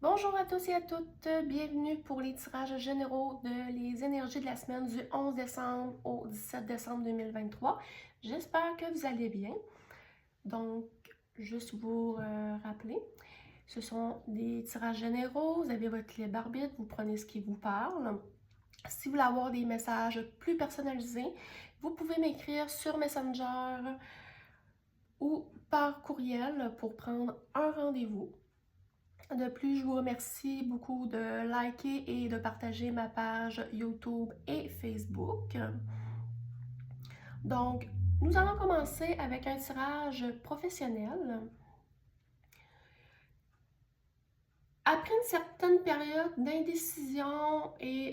Bonjour à tous et à toutes, bienvenue pour les tirages généraux de les énergies de la semaine du 11 décembre au 17 décembre 2023. J'espère que vous allez bien. Donc, juste vous rappeler, ce sont des tirages généraux, vous avez votre libre arbitre, vous prenez ce qui vous parle. Si vous voulez avoir des messages plus personnalisés, vous pouvez m'écrire sur Messenger ou par courriel pour prendre un rendez-vous. De plus, je vous remercie beaucoup de liker et de partager ma page YouTube et Facebook. Donc, nous allons commencer avec un tirage professionnel. Après une certaine période d'indécision et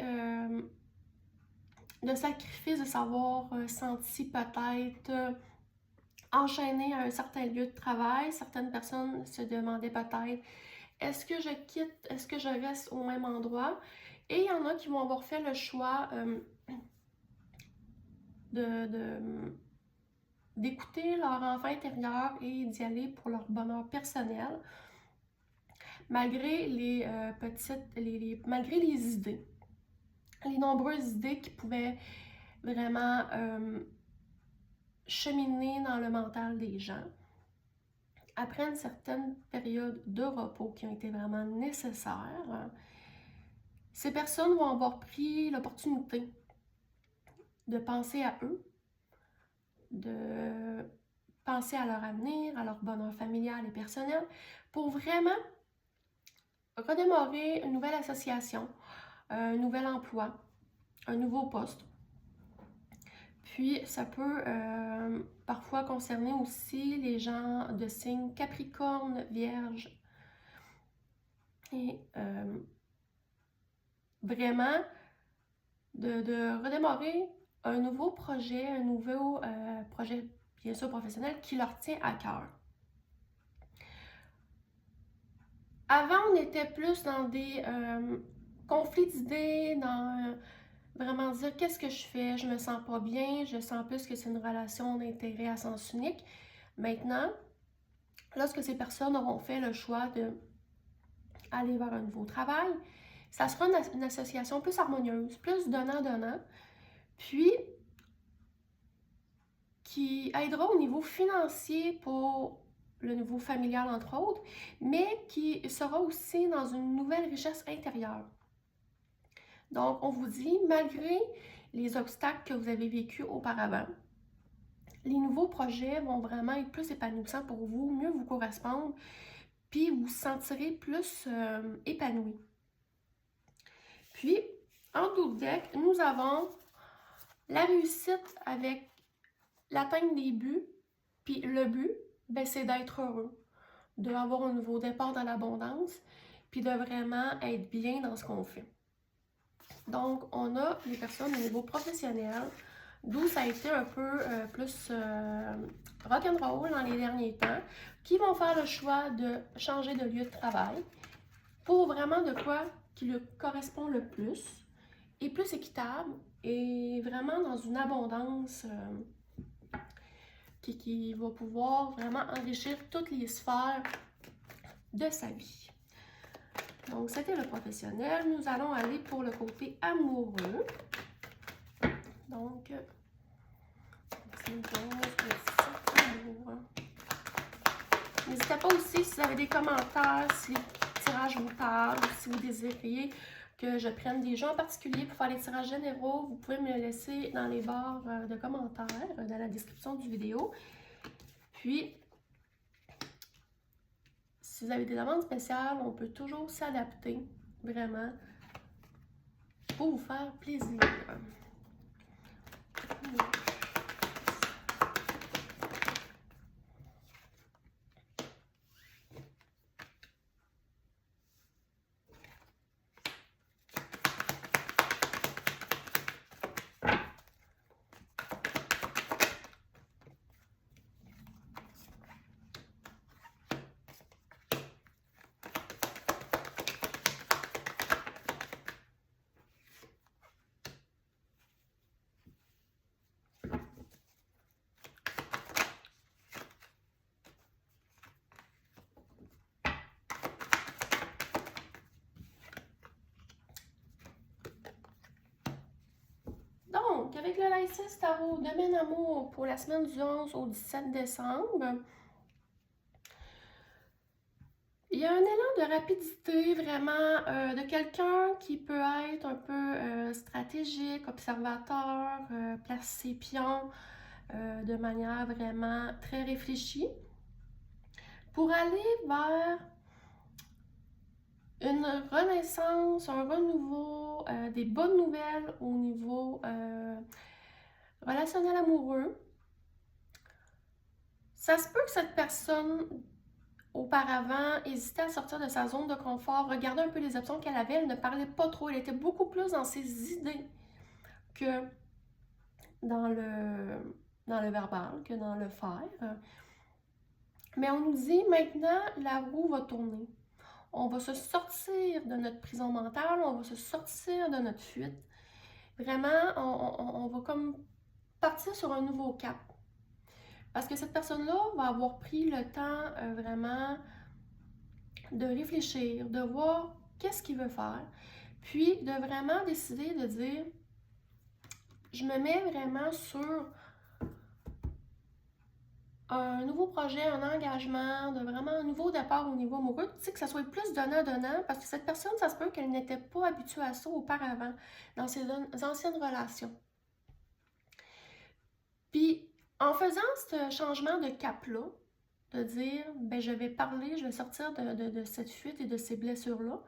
de sacrifice de s'avoir senti peut-être enchaîné à un certain lieu de travail, certaines personnes se demandaient peut-être est-ce que je quitte, est-ce que je reste au même endroit? Et il y en a qui vont avoir fait le choix d'écouter leur enfant intérieur et d'y aller pour leur bonheur personnel, malgré malgré les idées, les nombreuses idées qui pouvaient vraiment cheminer dans le mental des gens. Après une certaine période de repos qui ont été vraiment nécessaires, ces personnes vont avoir pris l'opportunité de penser à eux, de penser à leur avenir, à leur bonheur familial et personnel, pour vraiment redémarrer une nouvelle association, un nouvel emploi, un nouveau poste. Puis, ça peut parfois concerner aussi les gens de signes Capricorne, Vierge. Et vraiment, de redémarrer un nouveau projet bien sûr professionnel qui leur tient à cœur. Avant, on était plus dans des conflits d'idées, dans vraiment dire qu'est-ce que je fais, je me sens pas bien, je sens plus que c'est une relation d'intérêt à sens unique. Maintenant, lorsque ces personnes auront fait le choix d'aller vers un nouveau travail, ça sera une association plus harmonieuse, plus donnant-donnant, puis qui aidera au niveau financier pour le niveau familial entre autres, mais qui sera aussi dans une nouvelle richesse intérieure. Donc, on vous dit, malgré les obstacles que vous avez vécus auparavant, les nouveaux projets vont vraiment être plus épanouissants pour vous, mieux vous correspondre, puis vous vous sentirez plus épanoui. Puis, en dos de deck, nous avons la réussite avec l'atteinte des buts, puis le but, ben, c'est d'être heureux, d'avoir un nouveau départ dans l'abondance, puis de vraiment être bien dans ce qu'on fait. Donc, on a les personnes au niveau professionnel, d'où ça a été un peu plus rock'n'roll dans les derniers temps, qui vont faire le choix de changer de lieu de travail pour vraiment de quoi qui leur correspond le plus, et plus équitable, et vraiment dans une abondance qui va pouvoir vraiment enrichir toutes les sphères de sa vie. Donc, c'était le professionnel. Nous allons aller pour le côté amoureux. Donc, n'hésitez pas aussi si vous avez des commentaires, si les tirages vous parlent, si vous désiriez que je prenne des gens en particulier pour faire les tirages généraux, vous pouvez me le laisser dans les barres de commentaires, dans la description du vidéo. Puis, si vous avez des demandes spéciales, on peut toujours s'adapter, vraiment, pour vous faire plaisir. avec le Lysis Tarot, domaine amour pour la semaine du 11 au 17 décembre. Il y a un élan de rapidité, vraiment, de quelqu'un qui peut être un peu stratégique, observateur, place ses pions de manière vraiment très réfléchie, pour aller vers une renaissance, un renouveau, des bonnes nouvelles au niveau relationnel amoureux. Ça se peut que cette personne, auparavant, hésitait à sortir de sa zone de confort, regardait un peu les options qu'elle avait, elle ne parlait pas trop, elle était beaucoup plus dans ses idées que dans le verbal, que dans le faire. Mais on nous dit maintenant, la roue va tourner. On va se sortir de notre prison mentale, on va se sortir de notre fuite. Vraiment, on va comme partir sur un nouveau cap. Parce que cette personne-là va avoir pris le temps vraiment de réfléchir, de voir qu'est-ce qu'il veut faire, puis de vraiment décider de dire, je me mets vraiment sur un nouveau projet, un engagement, de vraiment un nouveau départ au niveau amoureux, tu sais, que ça soit plus donnant-donnant, parce que cette personne, ça se peut qu'elle n'était pas habituée à ça auparavant, dans ses anciennes relations. Puis, en faisant ce changement de cap-là, de dire, ben je vais parler, je vais sortir de cette fuite et de ces blessures-là,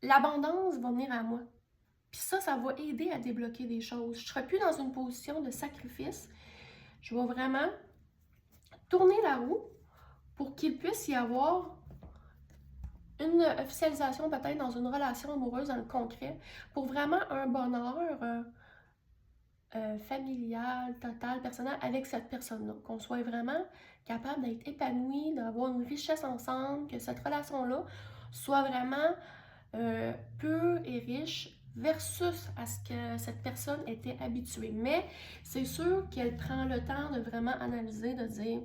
l'abondance va venir à moi. Puis ça va aider à débloquer des choses. Je ne serai plus dans une position de sacrifice. Je vais vraiment tourner la roue pour qu'il puisse y avoir une officialisation peut-être dans une relation amoureuse, dans le concret, pour vraiment un bonheur familial, total, personnel avec cette personne-là. Qu'on soit vraiment capable d'être épanoui, d'avoir une richesse ensemble, que cette relation-là soit vraiment pure et riche versus à ce que cette personne était habituée. Mais c'est sûr qu'elle prend le temps de vraiment analyser, de dire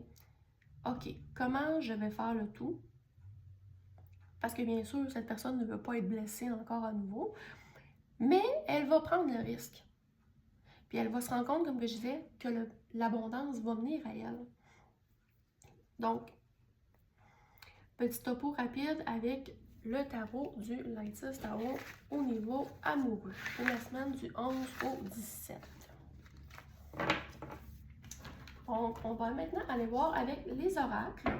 OK, comment je vais faire le tout? Parce que bien sûr, cette personne ne veut pas être blessée encore à nouveau, mais elle va prendre le risque. Puis elle va se rendre compte, comme je disais, que l'abondance va venir à elle. Donc, petit topo rapide avec le tarot du Lysis Tarot au niveau amoureux pour la semaine du 11 au 17. Donc, on va maintenant aller voir avec les oracles.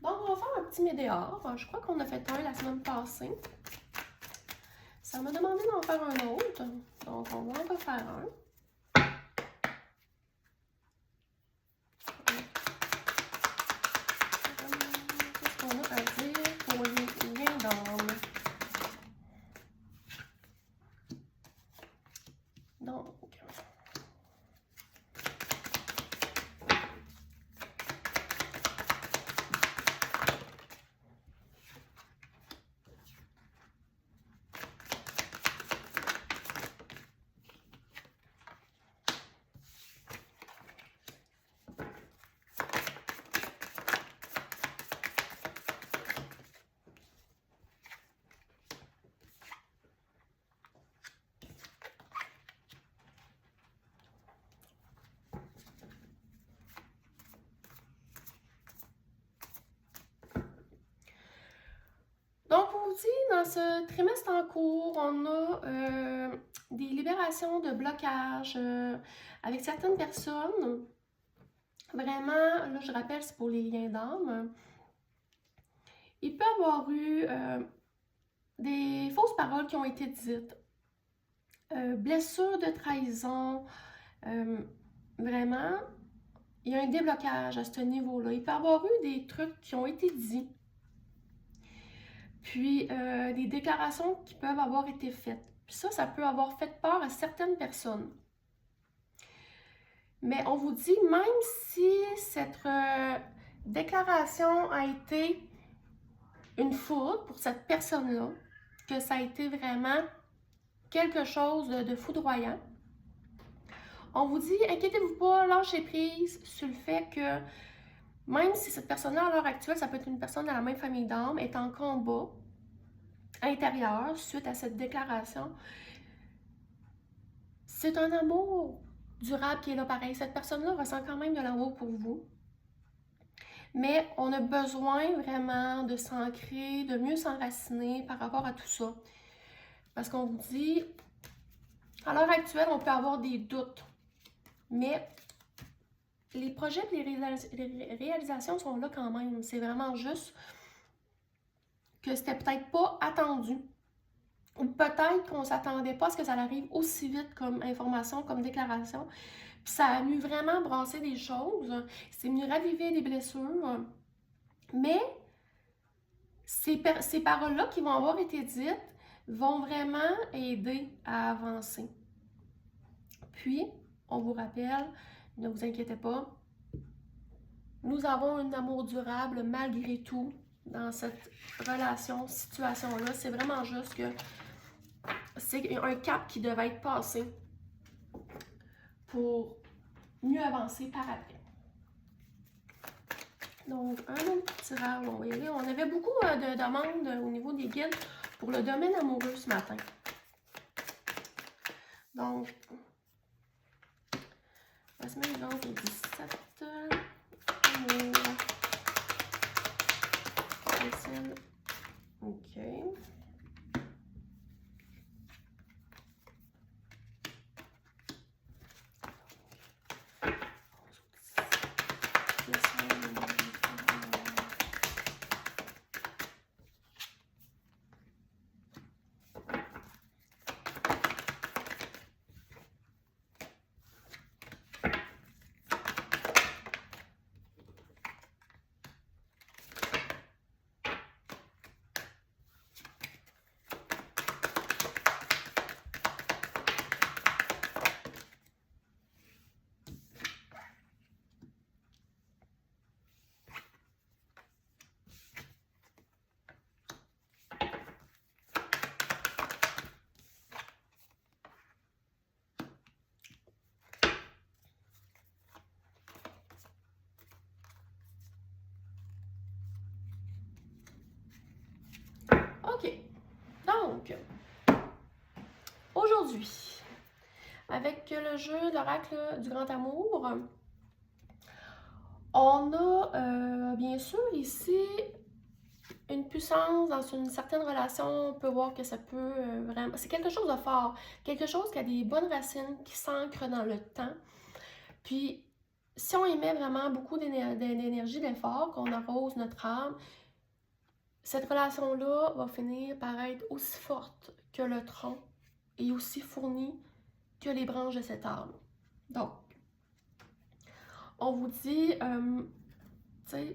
Donc, on va faire un petit médéor. Je crois qu'on a fait un la semaine passée. Ça m'a demandé d'en faire un autre. Donc, on va en refaire un. Qu'est-ce qu'on a à dire pour les liens d'âme? Donc, on vous dit, dans ce trimestre en cours, on a des libérations de blocage avec certaines personnes. Vraiment, là, je rappelle, c'est pour les liens d'âme. Il peut y avoir eu des fausses paroles qui ont été dites, blessures de trahison. Vraiment, il y a un déblocage à ce niveau-là. Il peut y avoir eu des trucs qui ont été dits. Puis, des déclarations qui peuvent avoir été faites. Puis ça peut avoir fait peur à certaines personnes. Mais on vous dit, même si cette déclaration a été une faute pour cette personne-là, que ça a été vraiment quelque chose de foudroyant, on vous dit, inquiétez-vous pas, lâchez prise sur le fait que même si cette personne-là, à l'heure actuelle, ça peut être une personne de la même famille d'âme, est en combat intérieur suite à cette déclaration, c'est un amour durable qui est là pareil. Cette personne-là ressent quand même de l'amour pour vous. Mais on a besoin vraiment de s'ancrer, de mieux s'enraciner par rapport à tout ça. Parce qu'on vous dit, à l'heure actuelle, on peut avoir des doutes. Mais les projets et les réalisations sont là quand même. C'est vraiment juste que c'était peut-être pas attendu. Ou peut-être qu'on ne s'attendait pas à ce que ça arrive aussi vite comme information, comme déclaration. Puis ça a venu vraiment brasser des choses. C'est venu raviver des blessures. Mais ces paroles-là qui vont avoir été dites vont vraiment aider à avancer. Puis, on vous rappelle, ne vous inquiétez pas, nous avons un amour durable malgré tout dans cette relation, situation-là. C'est vraiment juste que c'est un cap qui devait être passé pour mieux avancer par après. Donc, un autre tirage, on va y aller. On avait beaucoup de demandes au niveau des guides pour le domaine amoureux ce matin. Donc, la semaine suivante est 17. OK. OK. Donc, aujourd'hui, avec le jeu de l'oracle du grand amour, on a bien sûr ici une puissance dans une certaine relation. On peut voir que ça peut vraiment... C'est quelque chose de fort, quelque chose qui a des bonnes racines, qui s'ancre dans le temps. Puis, si on y met vraiment beaucoup d'énergie, d'effort, qu'on arrose notre âme, cette relation-là va finir par être aussi forte que le tronc et aussi fournie que les branches de cet arbre. Donc, on vous dit,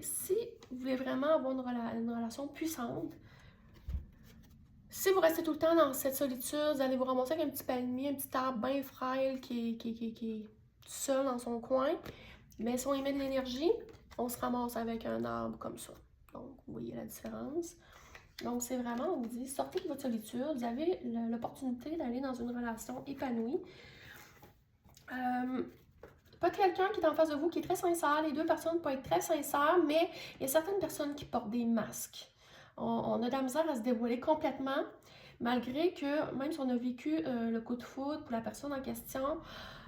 si vous voulez vraiment avoir une relation puissante, si vous restez tout le temps dans cette solitude, vous allez vous ramasser avec un petit palmier, un petit arbre bien frêle qui est seul dans son coin. Mais si on y met de l'énergie, on se ramasse avec un arbre comme ça. Donc, vous voyez la différence. Donc, c'est vraiment, on vous dit, sortez de votre solitude, vous avez l'opportunité d'aller dans une relation épanouie. Pas quelqu'un qui est en face de vous qui est très sincère, les deux personnes peuvent être très sincères, mais il y a certaines personnes qui portent des masques. On a de la misère à se dévoiler complètement, malgré que, même si on a vécu le coup de foudre pour la personne en question,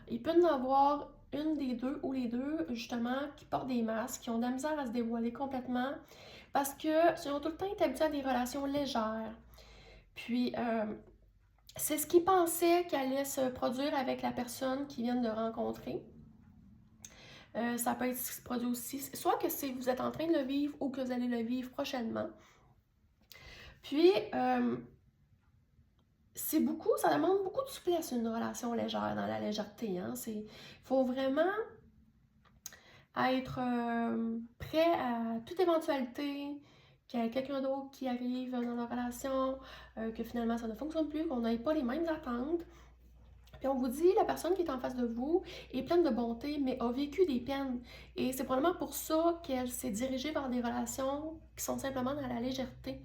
il peut y en avoir une des deux ou les deux, justement, qui portent des masques, qui ont de la misère à se dévoiler complètement, parce qu'ils ont tout le temps été habitués à des relations légères. Puis, c'est ce qu'ils pensaient qui allait se produire avec la personne qu'ils viennent de rencontrer. Ça peut être ce qui se produit aussi, soit que vous êtes en train de le vivre ou que vous allez le vivre prochainement. Puis, ça demande beaucoup de souplesse, une relation légère, dans la légèreté. Il faut vraiment être prêt à toute éventualité, qu'il y ait quelqu'un d'autre qui arrive dans la relation, que finalement ça ne fonctionne plus, qu'on n'ait pas les mêmes attentes. Puis on vous dit, la personne qui est en face de vous est pleine de bonté, mais a vécu des peines. Et c'est probablement pour ça qu'elle s'est dirigée vers des relations qui sont simplement dans la légèreté.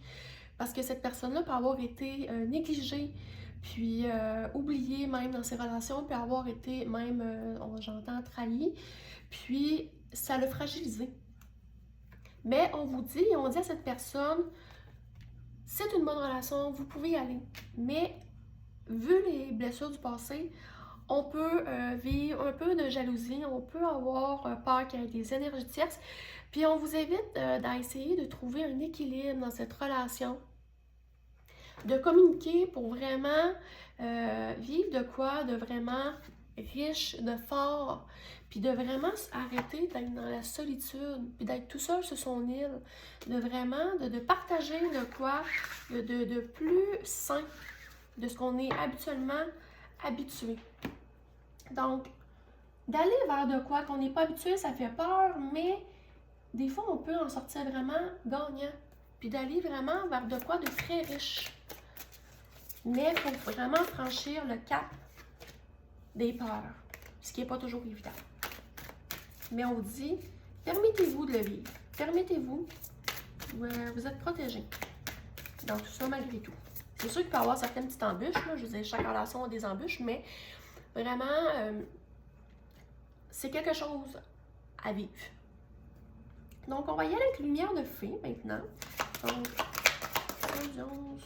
Parce que cette personne-là peut avoir été négligée, puis oubliée même dans ses relations, puis avoir été même, j'entends, trahie. Puis ça l'a fragilisé. Mais on dit à cette personne, c'est une bonne relation, vous pouvez y aller. Mais vu les blessures du passé, On peut vivre un peu de jalousie, on peut avoir peur qu'il y ait des énergies tierces. Puis on vous invite d'essayer de trouver un équilibre dans cette relation, de communiquer pour vraiment vivre de quoi, de vraiment riche, de fort, puis de vraiment arrêter d'être dans la solitude, puis d'être tout seul sur son île, de vraiment de partager de quoi, de plus sain, de ce qu'on est habituellement habitué. Donc, d'aller vers de quoi qu'on n'est pas habitué, ça fait peur, mais des fois, on peut en sortir vraiment gagnant, puis d'aller vraiment vers de quoi de très riche. Mais il faut vraiment franchir le cap des peurs, ce qui n'est pas toujours évident. Mais on vous dit, permettez-vous de le vivre. Permettez-vous, vous êtes protégés dans tout ça malgré tout. C'est sûr qu'il peut y avoir certaines petites embûches, là. Je veux dire, chaque relation a des embûches, mais vraiment, c'est quelque chose à vivre. Donc, on va y aller avec lumière de fée maintenant. Donc, 11, 11,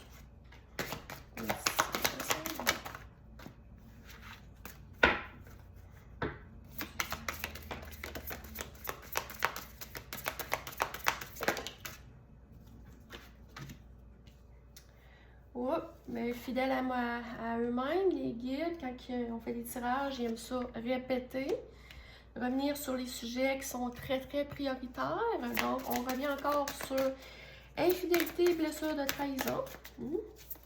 mais fidèles à eux-mêmes, les guides, quand on fait des tirages, ils aiment ça répéter. Revenir sur les sujets qui sont très, très prioritaires. Donc, on revient encore sur infidélité et blessure de trahison.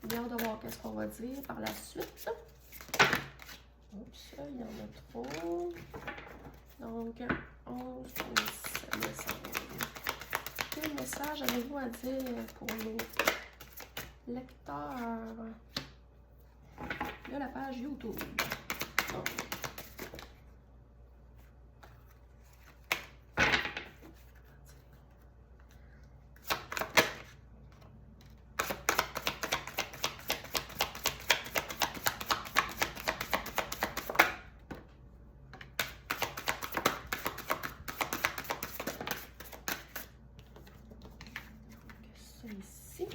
Bien de voir qu'est-ce qu'on va dire par la suite. Oups, il y en a trop. Donc, 11, 12 messages. Quel message avez-vous à dire pour nos lecteurs de la page YouTube? Donc, ici.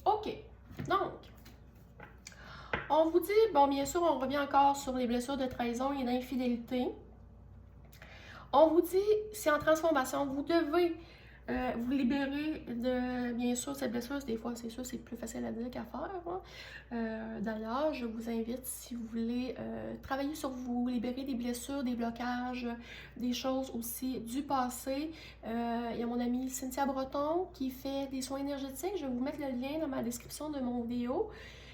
OK. Donc, on vous dit, bon, bien sûr, on revient encore sur les blessures de trahison et d'infidélité. On vous dit, c'est en transformation. Vous devez vous libérer de, bien sûr, cette blessure. Des fois, c'est sûr, c'est plus facile à dire qu'à faire. Hein. D'ailleurs, je vous invite, si vous voulez travailler sur vous, libérer des blessures, des blocages, des choses aussi du passé. Il y a mon amie Cynthia Breton qui fait des soins énergétiques. Je vais vous mettre le lien dans ma description de mon vidéo.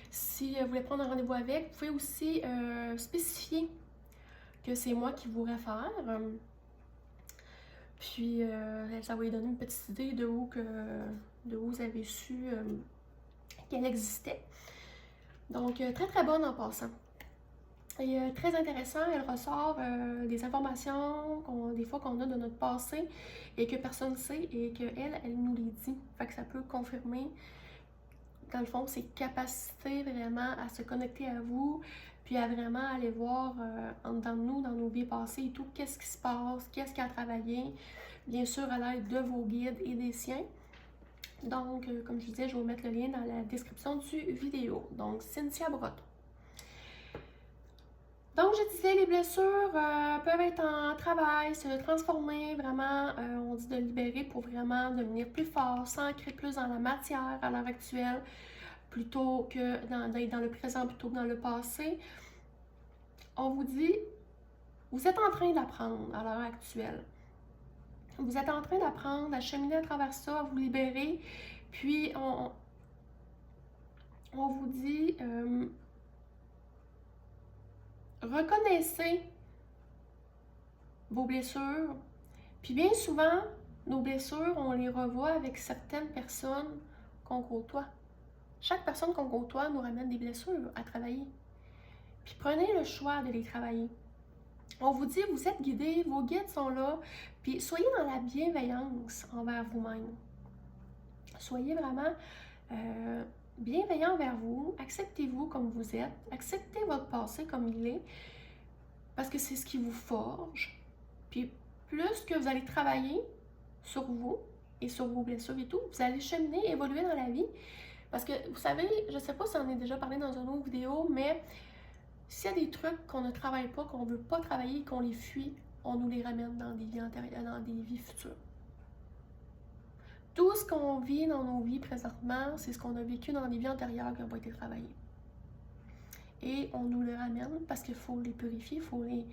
Si vous voulez prendre un rendez-vous avec, vous pouvez aussi spécifier que c'est moi qui vous réfère. Puis, ça va lui donner une petite idée de où vous avez su qu'elle existait. Donc, très très bonne en passant. Et très intéressant, elle ressort des informations des fois qu'on a de notre passé et que personne ne sait et qu'elle, elle nous les dit. Fait que ça peut confirmer, dans le fond, ses capacités vraiment à se connecter à vous, puis à vraiment aller voir en dedans de nous, dans nos vies passées et tout, qu'est-ce qui se passe, qu'est-ce qui a travaillé, bien sûr à l'aide de vos guides et des siens. Donc, comme je vous disais, je vais vous mettre le lien dans la description du vidéo. Donc, Cynthia Breton. Donc, je disais, les blessures peuvent être en travail, se transformer, vraiment, on dit de libérer pour vraiment devenir plus fort, s'ancrer plus dans la matière à l'heure actuelle, plutôt que dans le présent, plutôt que dans le passé. On vous dit, vous êtes en train d'apprendre à l'heure actuelle. Vous êtes en train d'apprendre à cheminer à travers ça, à vous libérer. Puis, on vous dit, reconnaissez vos blessures. Puis bien souvent, nos blessures, on les revoit avec certaines personnes qu'on côtoie. Chaque personne qu'on côtoie nous ramène des blessures à travailler. Puis prenez le choix de les travailler. On vous dit, vous êtes guidés, vos guides sont là, puis soyez dans la bienveillance envers vous-même. Soyez vraiment bienveillant envers vous, acceptez-vous comme vous êtes, acceptez votre passé comme il est, parce que c'est ce qui vous forge. Puis plus que vous allez travailler sur vous et sur vos blessures et tout, vous allez cheminer, évoluer dans la vie. Parce que, vous savez, je ne sais pas si on en a déjà parlé dans une autre vidéo, mais s'il y a des trucs qu'on ne travaille pas, qu'on ne veut pas travailler, qu'on les fuit, on nous les ramène dans des vies antérieures, dans des vies futures. Tout ce qu'on vit dans nos vies présentement, c'est ce qu'on a vécu dans des vies antérieures qui n'ont pas été travaillées. Et on nous le ramène parce qu'il faut les purifier, il faut les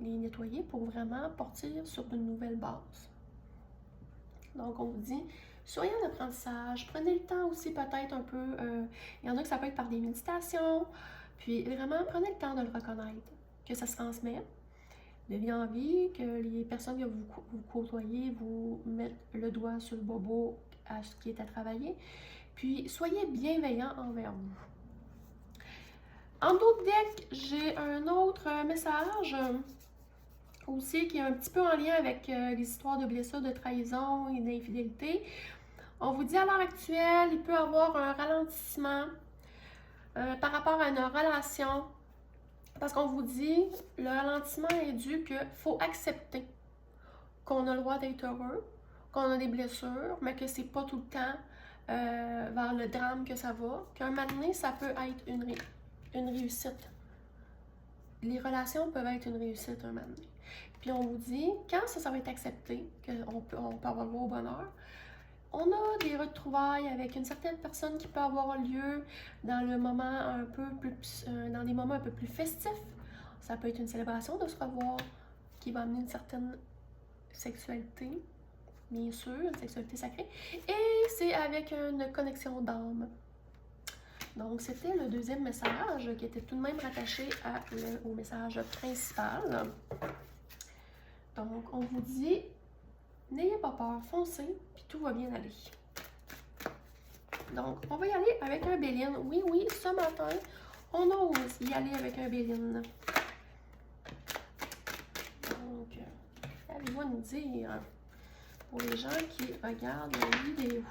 nettoyer pour vraiment partir sur une nouvelle base. Donc, on vous dit, soyez en apprentissage, prenez le temps aussi peut-être un peu, il y en a que ça peut être par des méditations, puis vraiment prenez le temps de le reconnaître, que ça se transmet de vie en vie, que les personnes que vous côtoyez vous mettent le doigt sur le bobo à ce qui est à travailler, puis soyez bienveillants envers vous. En d'autres decks, j'ai un autre message aussi qui est un petit peu en lien avec les histoires de blessures, de trahison et d'infidélité. On vous dit à l'heure actuelle, il peut y avoir un ralentissement par rapport à une relation. Parce qu'on vous dit, le ralentissement est dû qu'il faut accepter qu'on a le droit d'être heureux, qu'on a des blessures, mais que c'est pas tout le temps vers le drame que ça va. Qu'un moment donné, ça peut être une réussite. Les relations peuvent être une réussite un moment donné. Puis on vous dit, quand ça va être accepté, qu'on peut avoir le droit au bonheur, on a des retrouvailles avec une certaine personne qui peut avoir lieu dans le moment un peu plus, dans des moments un peu plus festifs. Ça peut être une célébration de se revoir qui va amener une certaine sexualité, bien sûr, une sexualité sacrée. Et c'est avec une connexion d'âme. Donc, c'était le deuxième message qui était tout de même rattaché au message principal. Donc, on vous dit, n'ayez pas peur, foncez, puis tout va bien aller. Donc, on va y aller avec un Béline. Oui, oui, ce matin, on ose y aller avec un Béline. Donc, allez-vous nous dire, pour les gens qui regardent la vidéo.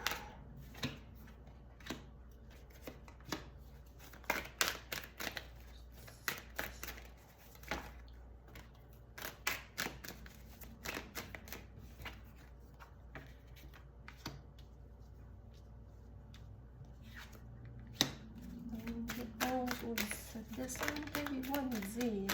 Au 17 décembre, qu'avez-vous à nous dire?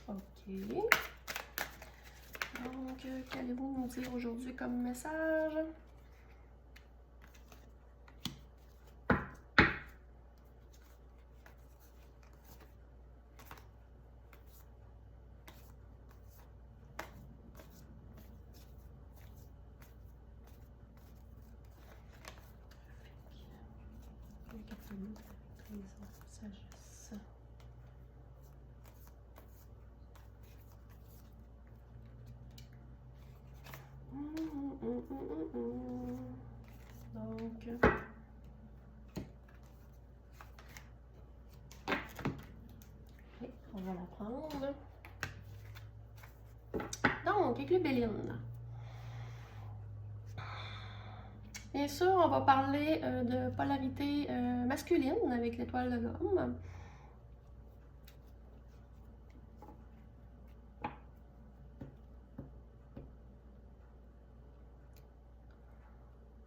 OK. Donc, qu'allez-vous nous dire aujourd'hui comme message? Sagesse. Donc, on va la prendre. Donc, avec le Béline. Bien sûr, on va parler de polarité masculine avec l'étoile de l'homme.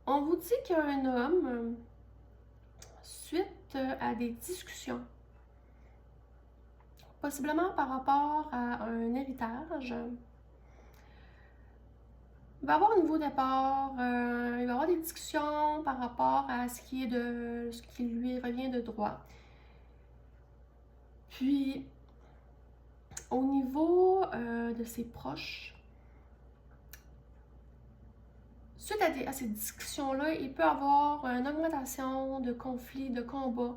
On vous dit qu'un homme, suite à des discussions, possiblement par rapport à un héritage, il va y avoir un nouveau départ, il va y avoir des discussions par rapport à ce qui lui revient de droit. Puis, au niveau de ses proches, suite à ces discussions-là, il peut y avoir une augmentation de conflits, de combats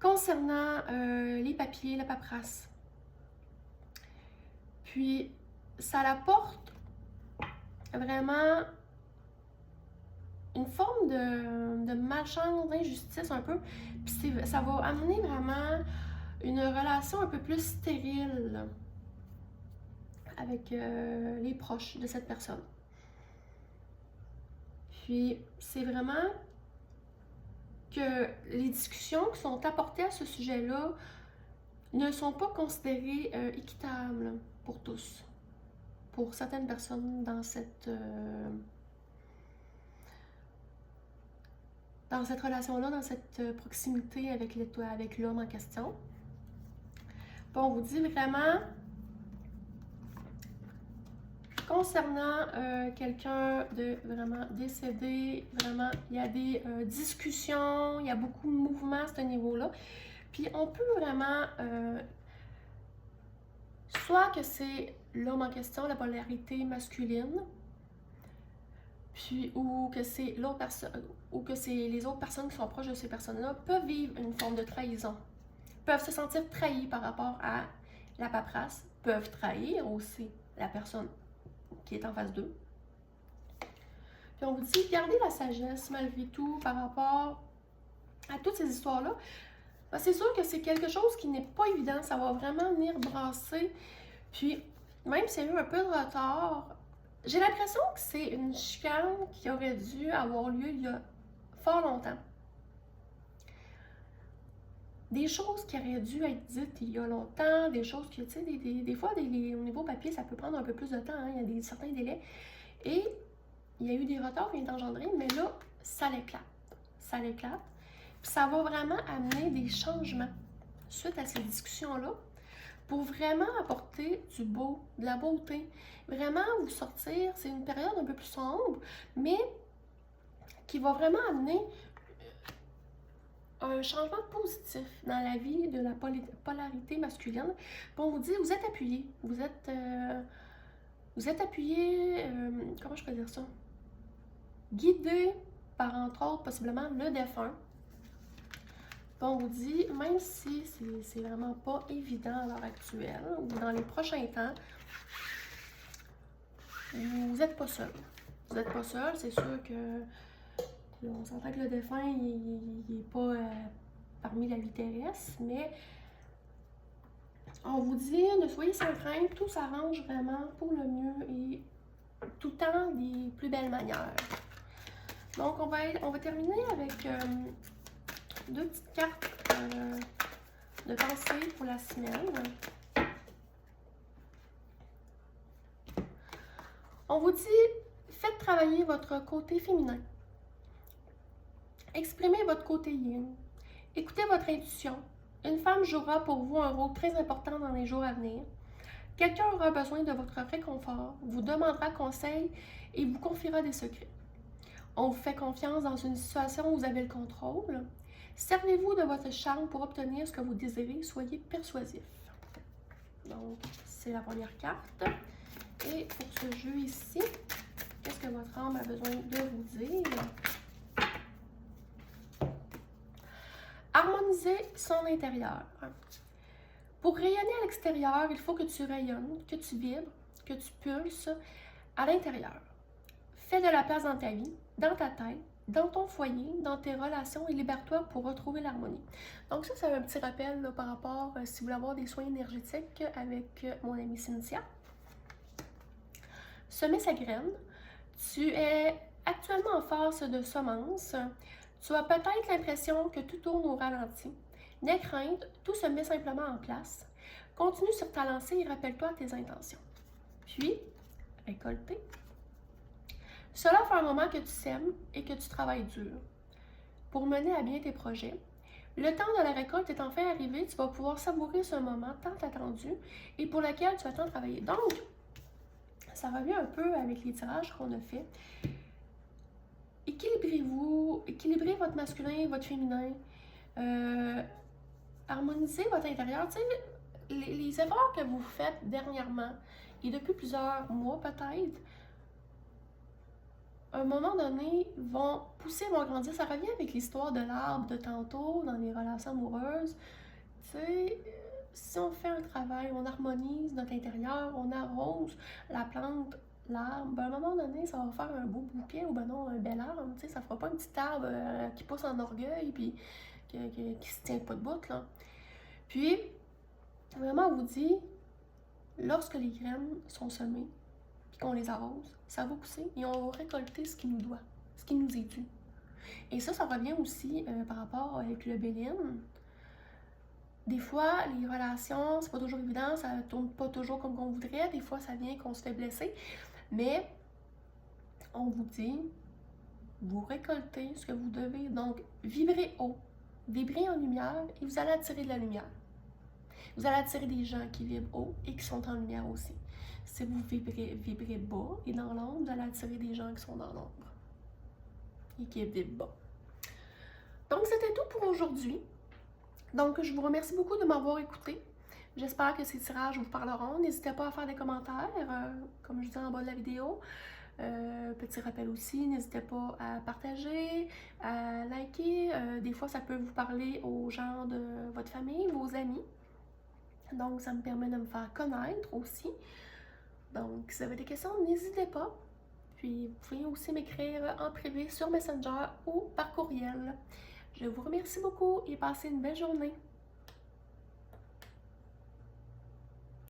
concernant les papiers, la paperasse. Puis, ça l'apporte vraiment une forme de malchance, d'injustice un peu. Puis ça va amener vraiment une relation un peu plus stérile avec les proches de cette personne. Puis c'est vraiment que les discussions qui sont apportées à ce sujet-là ne sont pas considérées équitables pour tous, pour certaines personnes dans cette relation-là, dans cette proximité avec l'homme en question. Puis on vous dit vraiment, concernant quelqu'un de vraiment décédé, vraiment, il y a des discussions, il y a beaucoup de mouvements à ce niveau-là. Puis on peut vraiment, soit que c'est l'homme en question, la polarité masculine, puis ou que c'est l'autre personne, ou que c'est les autres personnes qui sont proches de ces personnes-là, peuvent vivre une forme de trahison, peuvent se sentir trahis par rapport à la paperasse, peuvent trahir aussi la personne qui est en face d'eux. Puis on vous dit, gardez la sagesse malgré tout par rapport à toutes ces histoires-là. C'est sûr que c'est quelque chose qui n'est pas évident, ça va vraiment venir brasser. Puis, même s'il y a eu un peu de retard, j'ai l'impression que c'est une chicane qui aurait dû avoir lieu il y a fort longtemps. Des choses qui auraient dû être dites il y a longtemps, des choses qui, tu sais, des fois, au niveau papier, ça peut prendre un peu plus de temps, hein, il y a certains délais. Et il y a eu des retards qui ont été engendrés, mais là, ça l'éclate. Ça l'éclate. Puis ça va vraiment amener des changements suite à ces discussions-là pour vraiment apporter du beau, de la beauté. Vraiment vous sortir, c'est une période un peu plus sombre, mais qui va vraiment amener un changement positif dans la vie de la polarité masculine. Bon, on vous dit, vous êtes appuyé, vous êtes appuyé, comment je peux dire ça? Guidé par, entre autres, possiblement le défunt. Bon, on vous dit, même si c'est vraiment pas évident à l'heure actuelle, ou dans les prochains temps, vous n'êtes pas seul. Vous n'êtes pas seul, c'est sûr que on s'entend que le défunt, il n'est pas parmi la vie terrestre, mais on vous dit, ne soyez sans crainte, tout s'arrange vraiment pour le mieux et tout le temps des plus belles manières. Donc, on va terminer avec deux petites cartes de pensée pour la semaine. On vous dit, faites travailler votre côté féminin. Exprimez votre côté yin. Écoutez votre intuition. Une femme jouera pour vous un rôle très important dans les jours à venir. Quelqu'un aura besoin de votre réconfort, vous demandera conseil et vous confiera des secrets. On vous fait confiance dans une situation où vous avez le contrôle. Servez-vous de votre charme pour obtenir ce que vous désirez. Soyez persuasif. Donc, c'est la première carte. Et pour ce jeu ici, qu'est-ce que votre âme a besoin de vous dire? Harmoniser son intérieur. Pour rayonner à l'extérieur, il faut que tu rayonnes, que tu vibres, que tu pulses à l'intérieur. Fais de la place dans ta vie, dans ta tête, dans ton foyer, dans tes relations et libère-toi pour retrouver l'harmonie. Donc ça, c'est un petit rappel là, par rapport, si vous voulez avoir des soins énergétiques avec mon amie Cynthia. Semer sa graine. Tu es actuellement en phase de semence. Tu as peut-être l'impression que tout tourne au ralenti. N'aie crainte, tout se met simplement en place. Continue sur ta lancée et rappelle-toi tes intentions. Puis, récolter. Cela fait un moment que tu sèmes et que tu travailles dur pour mener à bien tes projets. Le temps de la récolte est enfin arrivé, tu vas pouvoir savourer ce moment tant attendu et pour lequel tu as tant travaillé. Donc, ça revient un peu avec les tirages qu'on a fait. Équilibrez votre masculin, votre féminin, harmonisez votre intérieur. Tu sais, les efforts que vous faites dernièrement et depuis plusieurs mois peut-être, à un moment donné, vont grandir. Ça revient avec l'histoire de l'arbre de tantôt dans les relations amoureuses. Tu sais, si on fait un travail, on harmonise notre intérieur, on arrose la plante, l'arbre, ben, à un moment donné, ça va faire un beau bouquet ou ben non, un bel arbre, tu sais, ça fera pas un petit arbre qui pousse en orgueil puis qui se tient pas de bout, là. Puis, vraiment, on vous dit, lorsque les graines sont semées puis qu'on les arrose, ça va pousser et on va récolter ce qui nous doit, ce qui nous est dû. Et ça revient aussi par rapport avec le Béline. Des fois, les relations, c'est pas toujours évident, ça tourne pas toujours comme on voudrait. Des fois, ça vient qu'on se fait blesser. Mais on vous dit, vous récoltez ce que vous devez. Donc, vibrez haut, vibrez en lumière et vous allez attirer de la lumière. Vous allez attirer des gens qui vibrent haut et qui sont en lumière aussi. Si vous vibrez bas et dans l'ombre, vous allez attirer des gens qui sont dans l'ombre et qui vibrent bas. Donc, c'était tout pour aujourd'hui. Donc, je vous remercie beaucoup de m'avoir écouté. J'espère que ces tirages vous parleront. N'hésitez pas à faire des commentaires, comme je disais en bas de la vidéo. Petit rappel aussi, n'hésitez pas à partager, à liker. Des fois, ça peut vous parler aux gens de votre famille, vos amis. Donc, ça me permet de me faire connaître aussi. Donc, si vous avez des questions, n'hésitez pas. Puis, vous pouvez aussi m'écrire en privé sur Messenger ou par courriel. Je vous remercie beaucoup et passez une belle journée.